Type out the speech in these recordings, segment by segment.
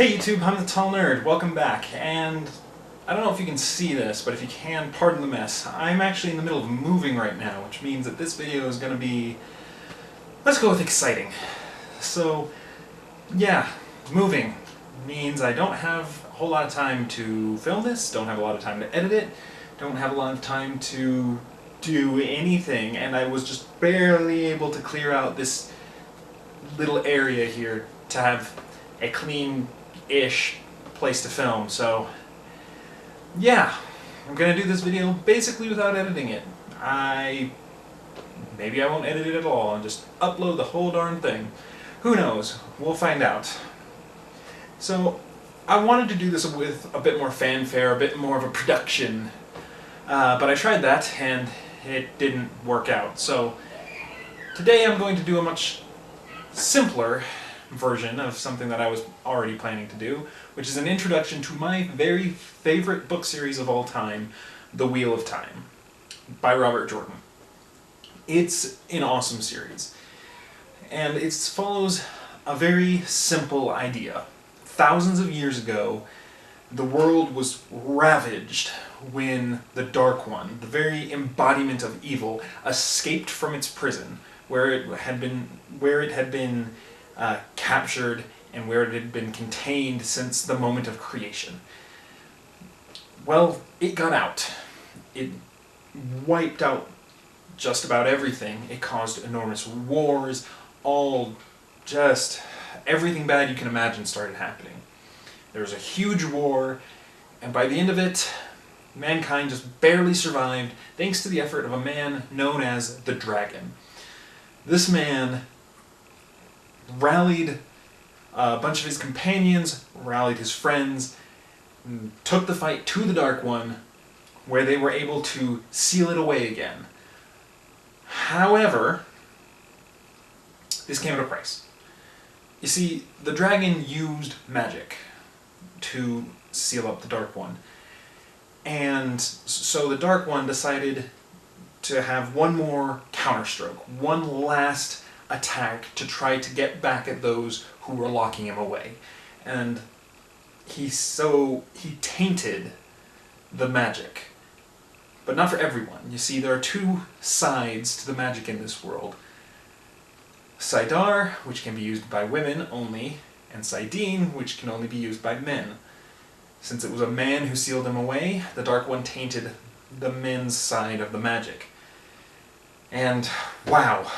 Hey YouTube, I'm the Tall Nerd. Welcome back. And I don't know if you can see this, but if you can, pardon the mess. I'm actually in the middle of moving right now, which means that this video is going to be, let's go with exciting. So, yeah, moving means I don't have a whole lot of time to film this, don't have a lot of time to edit it, don't have a lot of time to do anything, and I was just barely able to clear out this little area here to have a clean-ish place to film. So yeah, I'm gonna do this video basically without editing it. Maybe I won't edit it at all and just upload the whole darn thing. Who knows? We'll find out. So I wanted to do this with a bit more fanfare, a bit more of a production, but I tried that and it didn't work out. So today I'm going to do a much simpler version of something that I was already planning to do, which is an introduction to my very favorite book series of all time, The Wheel of Time, by Robert Jordan. It's an awesome series, and it follows a very simple idea. Thousands of years ago, the world was ravaged when the Dark One, the very embodiment of evil, escaped from its prison, where it had been captured and where it had been contained since the moment of creation. Well, it got out. It wiped out just about everything. It caused enormous wars, everything bad you can imagine started happening. There was a huge war, and by the end of it, mankind just barely survived thanks to the effort of a man known as the Dragon. This man rallied a bunch of his companions, rallied his friends, and took the fight to the Dark One, where they were able to seal it away again. However, this came at a price. You see, the dragon used magic to seal up the Dark One, and so the Dark One decided to have one more counterstroke, one last attack to try to get back at those who were locking him away. And he tainted the magic. But not for everyone. You see, there are two sides to the magic in this world. Saidar, which can be used by women only, and Saidin, which can only be used by men. Since it was a man who sealed him away, the Dark One tainted the men's side of the magic. And wow,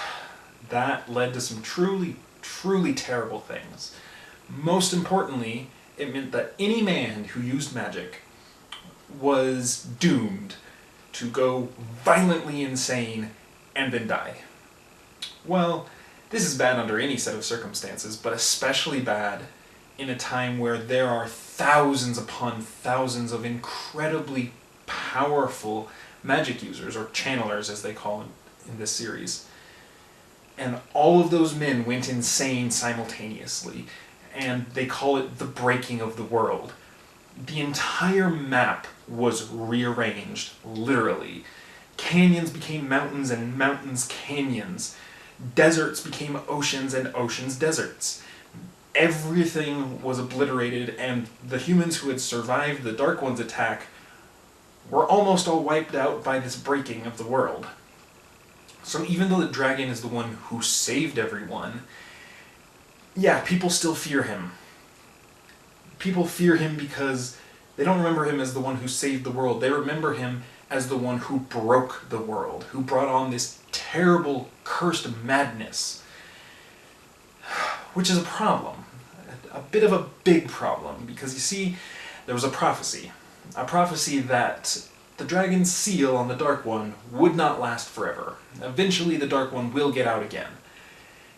that led to some truly, truly terrible things. Most importantly, it meant that any man who used magic was doomed to go violently insane and then die. Well, this is bad under any set of circumstances, but especially bad in a time where there are thousands upon thousands of incredibly powerful magic users, or channelers as they call them in this series. And all of those men went insane simultaneously, and they call it the breaking of the world. The entire map was rearranged, literally. Canyons became mountains and mountains canyons. Deserts became oceans and oceans deserts. Everything was obliterated, and the humans who had survived the Dark One's attack were almost all wiped out by this breaking of the world. So even though the dragon is the one who saved everyone, yeah, people still fear him. People fear him because they don't remember him as the one who saved the world. They remember him as the one who broke the world, who brought on this terrible, cursed madness. Which is a problem. A bit of a big problem, because you see, there was a prophecy. A prophecy that the dragon's seal on the Dark One would not last forever. Eventually the Dark One will get out again.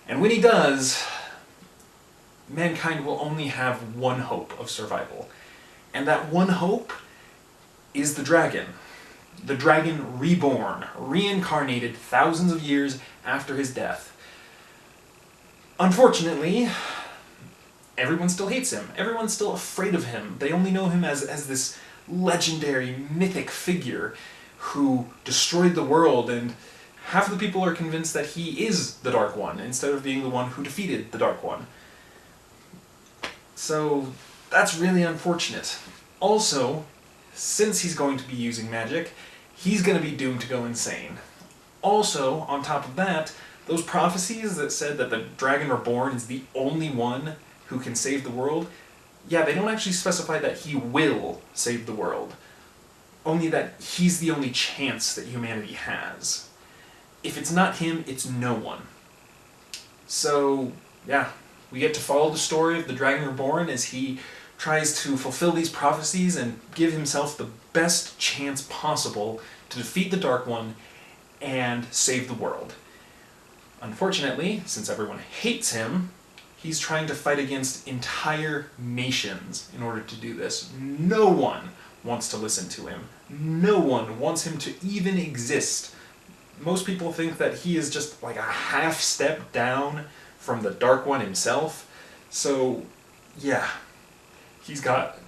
And when he does, mankind will only have one hope of survival. And that one hope is the dragon. The dragon reborn, reincarnated thousands of years after his death. Unfortunately, everyone still hates him. Everyone's still afraid of him. They only know him as this legendary, mythic figure who destroyed the world, and half of the people are convinced that he is the Dark One, instead of being the one who defeated the Dark One. So That's really unfortunate. Also, since he's going to be using magic, he's going to be doomed to go insane. Also, on top of that, those prophecies that said that the Dragon Reborn is the only one who can save the world, yeah, they don't actually specify that he will save the world. Only that he's the only chance that humanity has. If it's not him, it's no one. So, yeah, we get to follow the story of the Dragon Reborn as he tries to fulfill these prophecies and give himself the best chance possible to defeat the Dark One and save the world. Unfortunately, since everyone hates him, he's trying to fight against entire nations in order to do this. No one wants to listen to him. No one wants him to even exist. Most people think that he is just like a half step down from the Dark One himself. So, yeah, he's got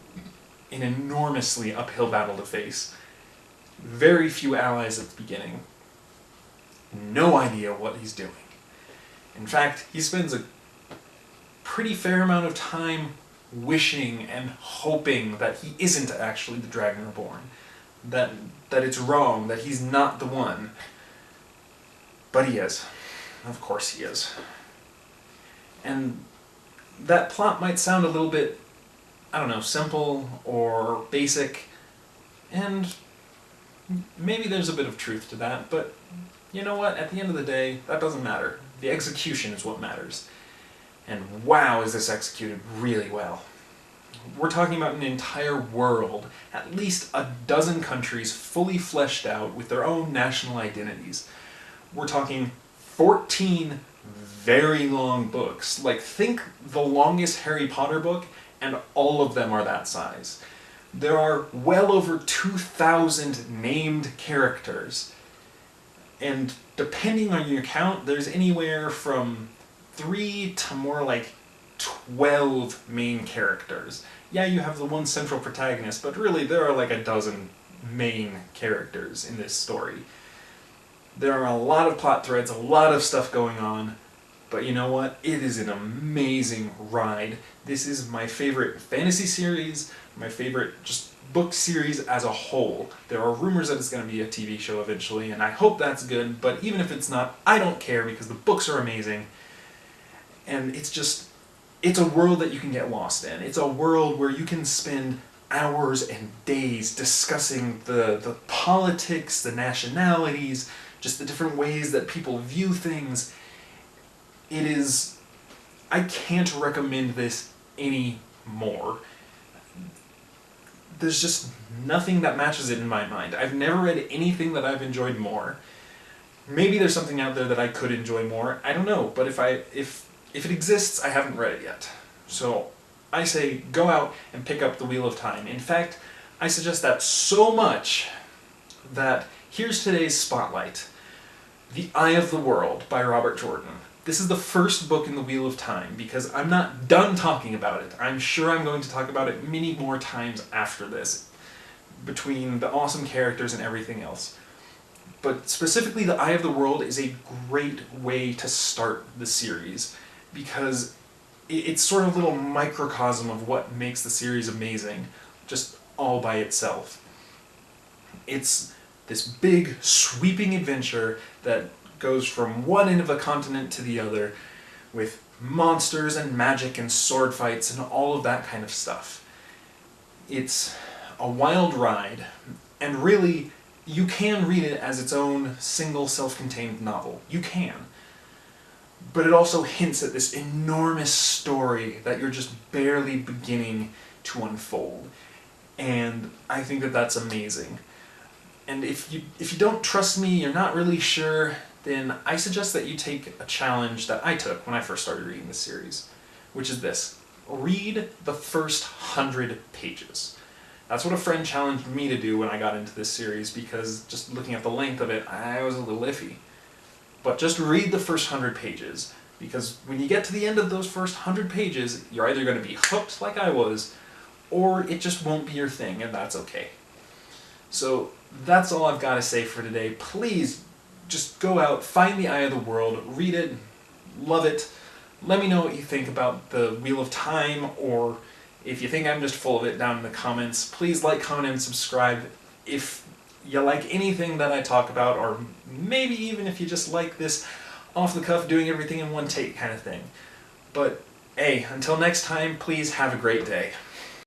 an enormously uphill battle to face. Very few allies at the beginning. No idea what he's doing. In fact, he spends a pretty fair amount of time wishing and hoping that he isn't actually the Dragon Reborn. That it's wrong, that he's not the one. But he is. Of course he is. And that plot might sound a little bit, I don't know, simple or basic, and maybe there's a bit of truth to that, but you know what? At the end of the day, that doesn't matter. The execution is what matters. And wow, is this executed really well. We're talking about an entire world, at least a dozen countries fully fleshed out with their own national identities. We're talking 14 very long books. Like, think the longest Harry Potter book, and all of them are that size. There are well over 2,000 named characters. And depending on your count, there's anywhere from 3 to more like 12 main characters. Yeah, you have the one central protagonist, but really there are like a dozen main characters in this story. There are a lot of plot threads, a lot of stuff going on, but you know what? It is an amazing ride. This is my favorite fantasy series, my favorite just book series as a whole. There are rumors that it's going to be a TV show eventually, and I hope that's good, but even if it's not, I don't care because the books are amazing. And it's a world that you can get lost in. It's a world where you can spend hours and days discussing the politics, the nationalities, just the different ways that people view things. It is... I can't recommend this any more. There's just nothing that matches it in my mind. I've never read anything that I've enjoyed more. Maybe there's something out there that I could enjoy more. I don't know, but if it exists, I haven't read it yet. So I say go out and pick up The Wheel of Time. In fact, I suggest that so much that here's today's spotlight. The Eye of the World by Robert Jordan. This is the first book in The Wheel of Time because I'm not done talking about it. I'm sure I'm going to talk about it many more times after this, between the awesome characters and everything else. But specifically, The Eye of the World is a great way to start the series because it's sort of a little microcosm of what makes the series amazing, just all by itself. It's this big, sweeping adventure that goes from one end of a continent to the other with monsters and magic and sword fights and all of that kind of stuff. It's a wild ride, and really, you can read it as its own single self-contained novel. You can. But it also hints at this enormous story that you're just barely beginning to unfold. And I think that that's amazing. And if you don't trust me, you're not really sure, then I suggest that you take a challenge that I took when I first started reading this series, which is this. Read the first 100 pages. That's what a friend challenged me to do when I got into this series, because just looking at the length of it, I was a little iffy. But just read the first 100 pages, because when you get to the end of those first 100 pages, you're either going to be hooked like I was, or it just won't be your thing, and that's okay. So that's all I've got to say for today. Please just go out, find The Eye of the World, read it, love it. Let me know what you think about The Wheel of Time, or If you think I'm just full of it, down in the comments, please like, comment, and subscribe if you like anything that I talk about, or maybe even if you just like this off-the-cuff, doing everything in one take kind of thing. But hey, until next time, please have a great day.